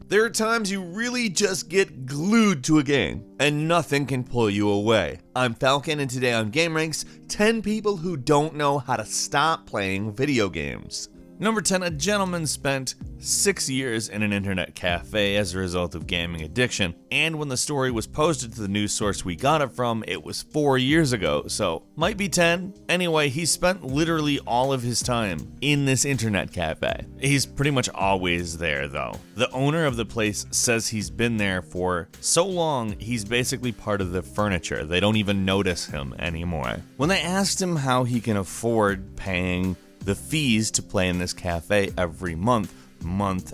There are times you really just get glued to a game, and nothing can pull you away. I'm Falcon, and today on gameranx, 10 people who don't know how to stop playing video games. Number 10, a gentleman spent 6 years in an internet cafe as a result of gaming addiction, and when the story was posted to the news source we got it from, it was 4 years ago, so might be 10. Anyway, he spent literally all of his time in this internet cafe. He's pretty much always there though. The owner of the place says he's been there for so long, he's basically part of the furniture. They don't even notice him anymore. When they asked him how he can afford paying the fees to play in this cafe every month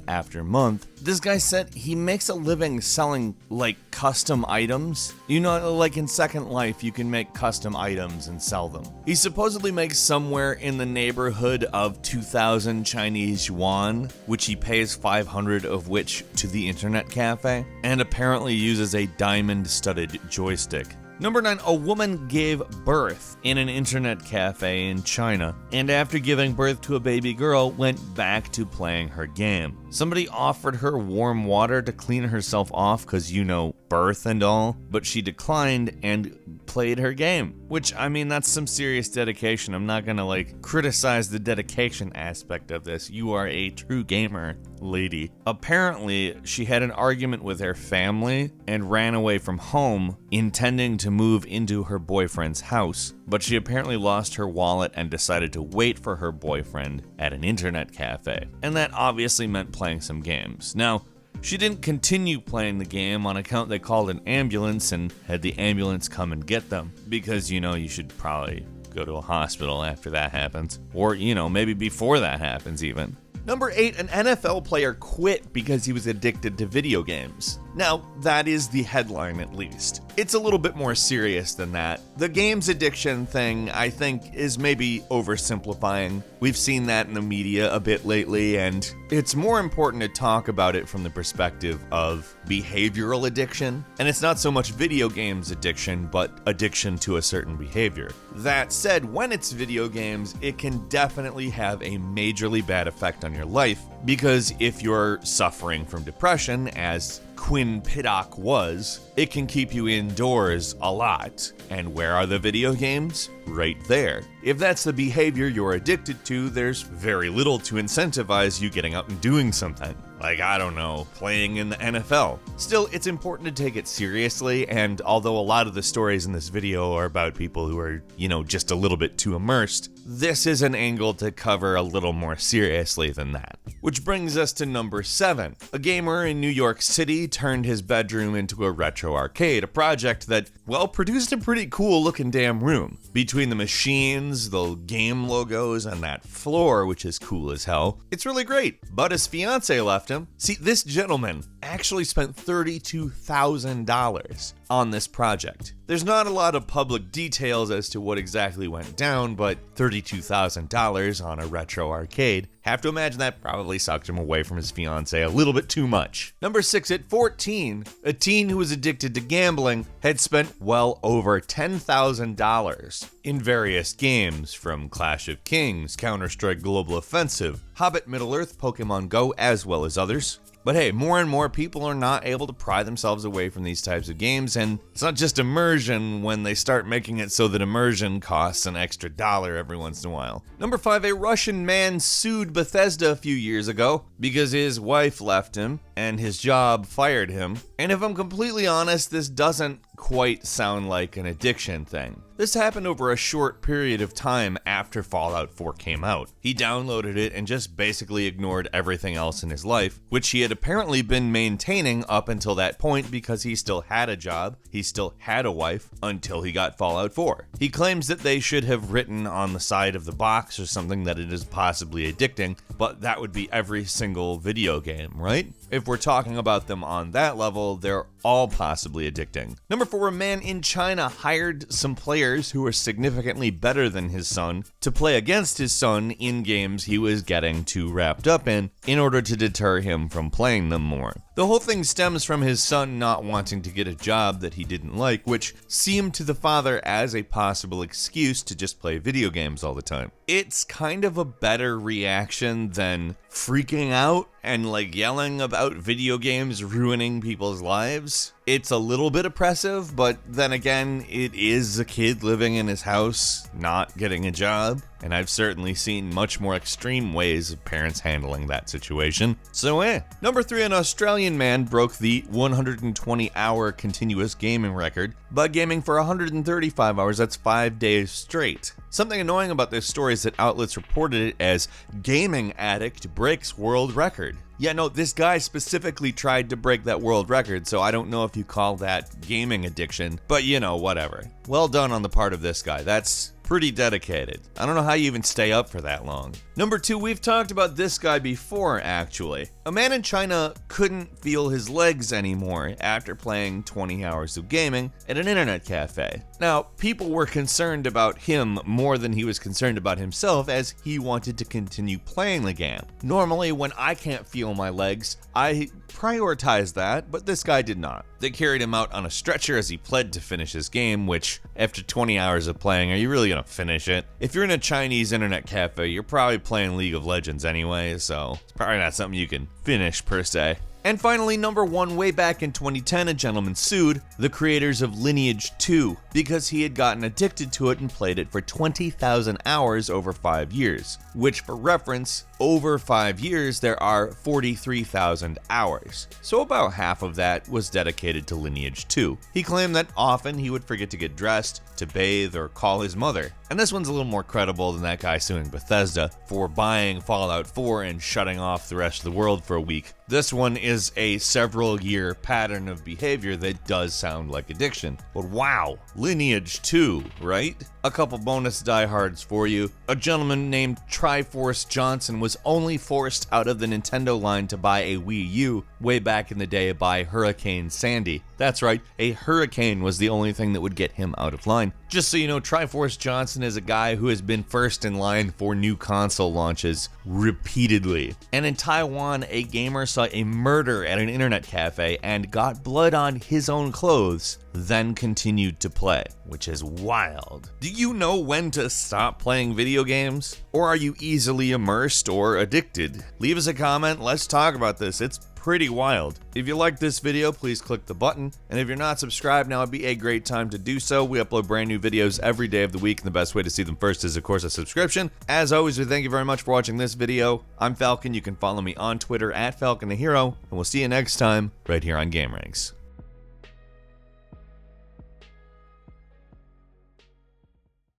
after month, this guy said he makes a living selling like custom items. You know, like in Second Life, you can make custom items and sell them. He supposedly makes somewhere in the neighborhood of 2,000 Chinese yuan, which he pays 500 of which to the internet cafe, and apparently uses a diamond-studded joystick. Number 9, a woman gave birth in an internet cafe in China, and after giving birth to a baby girl, went back to playing her game. Somebody offered her warm water to clean herself off because, you know, birth and all, but she declined and played her game. Which, I mean, that's some serious dedication. I'm not gonna, criticize the dedication aspect of this. You are a true gamer, lady. Apparently, she had an argument with her family and ran away from home, intending to move into her boyfriend's house. But she apparently lost her wallet and decided to wait for her boyfriend at an internet cafe. And that obviously meant playing some games. Now, she didn't continue playing the game on account they called an ambulance and had the ambulance come and get them. Because, you know, you should probably go to a hospital after that happens. Or, you know, maybe before that happens even. Number 8, an NFL player quit because he was addicted to video games. Now, that is the headline at least. It's a little bit more serious than that. The games addiction thing, I think, is maybe oversimplifying. We've seen that in the media a bit lately, and it's more important to talk about it from the perspective of behavioral addiction. And it's not so much video games addiction, but addiction to a certain behavior. That said, when it's video games, it can definitely have a majorly bad effect on your life, because if you're suffering from depression, as Quinn Piddock was, it can keep you indoors a lot. And where are the video games? Right there. If that's the behavior you're addicted to, there's very little to incentivize you getting out and doing something. Like, I don't know, playing in the NFL. Still, it's important to take it seriously, and although a lot of the stories in this video are about people who are, you know, just a little bit too immersed, this is an angle to cover a little more seriously than that. Which brings us to number 7. A gamer in New York City turned his bedroom into a retro arcade, a project that, well, produced a pretty cool looking damn room. Between the machines, the game logos, and that floor, which is cool as hell, it's really great. But his fiance left him. See, this gentleman actually spent $32,000 on this project. There's not a lot of public details as to what exactly went down, but $32,000 on a retro arcade. Have to imagine that probably sucked him away from his fiance a little bit too much. Number 6, at 14, a teen who was addicted to gambling had spent well over $10,000 in various games, from Clash of Kings, Counter-Strike Global Offensive, Hobbit Middle-earth, Pokemon Go, as well as others. But hey, more and more people are not able to pry themselves away from these types of games, and it's not just immersion when they start making it so that immersion costs an extra $1 every once in a while. Number 5, a Russian man sued Bethesda a few years ago because his wife left him and his job fired him. And if I'm completely honest, this doesn't quite sound like an addiction thing. This happened over a short period of time after Fallout 4 came out. He downloaded it and just basically ignored everything else in his life, which he had apparently been maintaining up until that point because he still had a job, he still had a wife, until he got Fallout 4. He claims that they should have written on the side of the box or something that it is possibly addicting, but that would be every single video game, right? If we're talking about them on that level, they're all possibly addicting. Number 4, a man in China hired some players who were significantly better than his son to play against his son in games he was getting too wrapped up in order to deter him from playing them more. The whole thing stems from his son not wanting to get a job that he didn't like, which seemed to the father as a possible excuse to just play video games all the time. It's kind of a better reaction than freaking out and like yelling about video games ruining people's lives. It's a little bit oppressive, but then again, it is a kid living in his house, not getting a job, and I've certainly seen much more extreme ways of parents handling that situation. So Number 3, an Australian man broke the 120-hour continuous gaming record by gaming for 135 hours, that's 5 days straight. Something annoying about this story is that outlets reported it as gaming addict breaks world record. Yeah, no, this guy specifically tried to break that world record, so I don't know if you call that gaming addiction, but you know, whatever. Well done on the part of this guy. That's pretty dedicated. I don't know how you even stay up for that long. Number 2, we've talked about this guy before, actually. A man in China couldn't feel his legs anymore after playing 20 hours of gaming at an internet cafe. Now, people were concerned about him more than he was concerned about himself, as he wanted to continue playing the game. Normally, when I can't feel my legs, I prioritize that, but this guy did not. They carried him out on a stretcher as he pled to finish his game, which, after 20 hours of playing, are you really gonna finish it? If you're in a Chinese internet cafe, you're probably playing League of Legends anyway, so it's probably not something you can finish per se. And finally, number 1, way back in 2010, a gentleman sued the creators of Lineage 2 because he had gotten addicted to it and played it for 20,000 hours over 5 years, which for reference, over 5 years, there are 43,000 hours. So about half of that was dedicated to Lineage 2. He claimed that often he would forget to get dressed, to bathe, or call his mother. And this one's a little more credible than that guy suing Bethesda for buying Fallout 4 and shutting off the rest of the world for a week. This one is a several-year pattern of behavior that does sound like addiction. But wow, Lineage 2, right? A couple bonus diehards for you. A gentleman named Triforce Johnson was only forced out of the Nintendo line to buy a Wii U way back in the day by Hurricane Sandy. That's right, a hurricane was the only thing that would get him out of line. Just so you know, Triforce Johnson is a guy who has been first in line for new console launches repeatedly. And in Taiwan, a gamer saw a murder at an internet cafe and got blood on his own clothes, then continued to play, which is wild. Do you know when to stop playing video games? Or are you easily immersed or addicted? Leave us a comment, let's talk about this. It's pretty wild. If you like this video, please click the button, and if you're not subscribed, now would be a great time to do so. We upload brand new videos every day of the week, and the best way to see them first is, of course, a subscription. As always, we thank you very much for watching this video. I'm Falcon. You can follow me on Twitter at FalconTheHero, and we'll see you next time right here on gameranx.